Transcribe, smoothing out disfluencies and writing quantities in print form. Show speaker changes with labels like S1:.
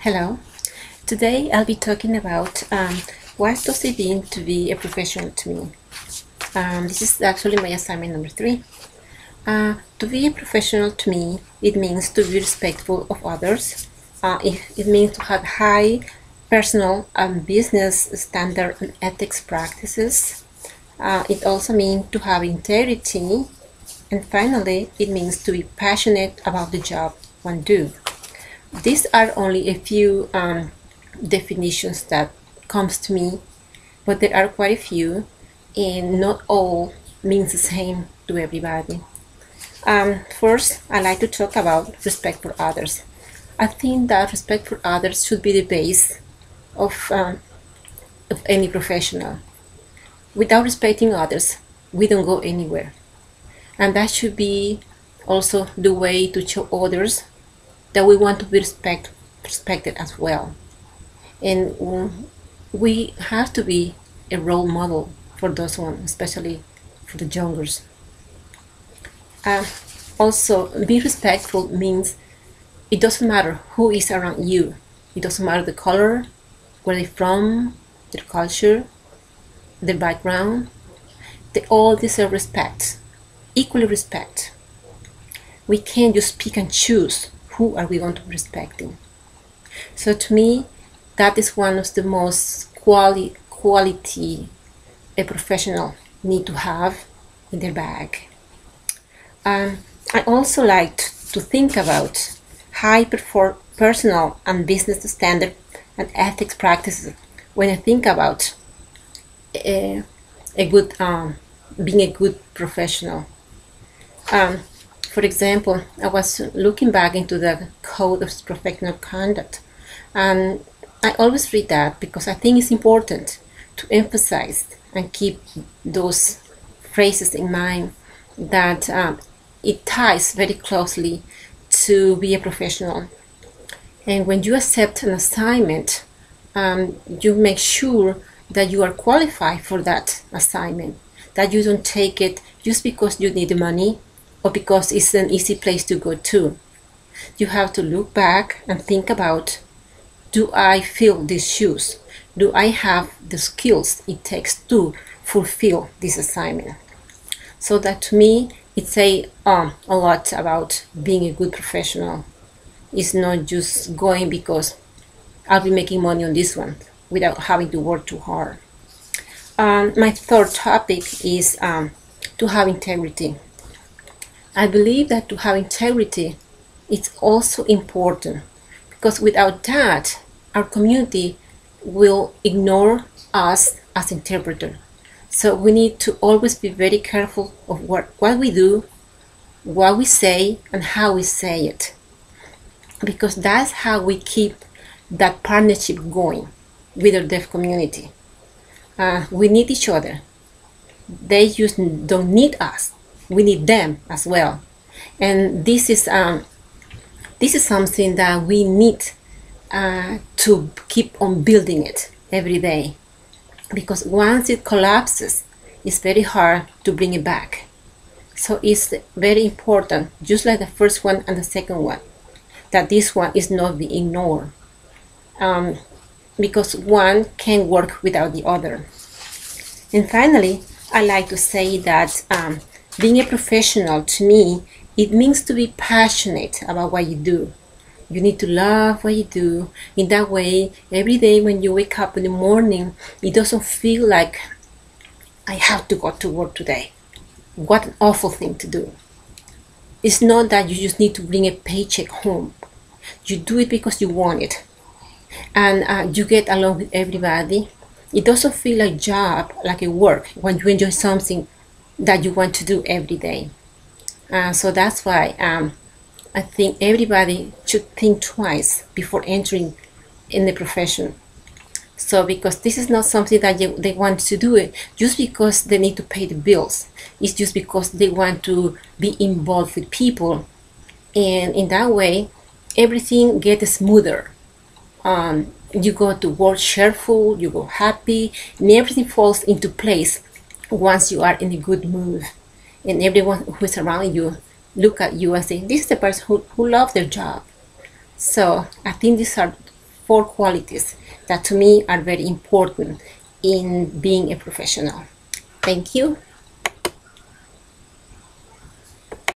S1: Hello. Today I'll be talking about what does it mean to be a professional to me. This is actually my assignment number 3. To be a professional to me, it means to be respectful of others. It means to have high personal and business standard and ethics practices. It also means to have integrity. And finally, it means to be passionate about the job one do. These are only a few definitions that comes to me, but there are quite a few, and not all means the same to everybody. First, I like to talk about respect for others. I think that respect for others should be the base of any professional. Without respecting others, we don't go anywhere. And that should be also the way to show others that we want to be respected as well. And we have to be a role model for those ones, especially for the youngers. Also, be respectful means it doesn't matter who is around you. It doesn't matter the color, where they're from, their culture, their background. They all deserve respect, equally respect. We can't just pick and choose who are we going to be respecting. So to me, that is one of the most quality a professional need to have in their bag. I also like to think about high personal and business standard and ethics practices when I think about being a good professional. For example, I was looking back into the Code of Professional Conduct, and I always read that because I think it's important to emphasize and keep those phrases in mind that it ties very closely to be a professional. And when you accept an assignment, you make sure that you are qualified for that assignment, that you don't take it just because you need the money or because it's an easy place to go to. You have to look back and think about, do I fill these shoes? Do I have the skills it takes to fulfill this assignment? So that to me, it says a lot about being a good professional. It's not just going because I'll be making money on this one without having to work too hard. My third topic is to have integrity. I believe that to have integrity is also important because without that, our community will ignore us as interpreter. So we need to always be very careful of what we do, what we say, and how we say it, because that's how we keep that partnership going with our deaf community. We need each other. They just don't need us. We need them as well. And this is something that we need to keep on building it every day, because once it collapses, it's very hard to bring it back. So it's very important, just like the first one and the second one, that this one is not being ignored, because one can work without the other. And finally, I like to say that being a professional, to me, it means to be passionate about what you do. You need to love what you do. In that way, every day when you wake up in the morning, it doesn't feel like I have to go to work today. What an awful thing to do. It's not that you just need to bring a paycheck home. You do it because you want it. And you get along with everybody. It doesn't feel like a job, like a work, when you enjoy something that you want to do every day. So that's why I think everybody should think twice before entering in the profession. So because this is not something that they want to do it just because they need to pay the bills. It's just because they want to be involved with people. And in that way, everything gets smoother. You go to work cheerful, you go happy, and everything falls into place once you are in a good mood. And everyone who is around you look at you and say, this is the person who loves their job. So I think these are four qualities that to me are very important in being a professional. Thank you.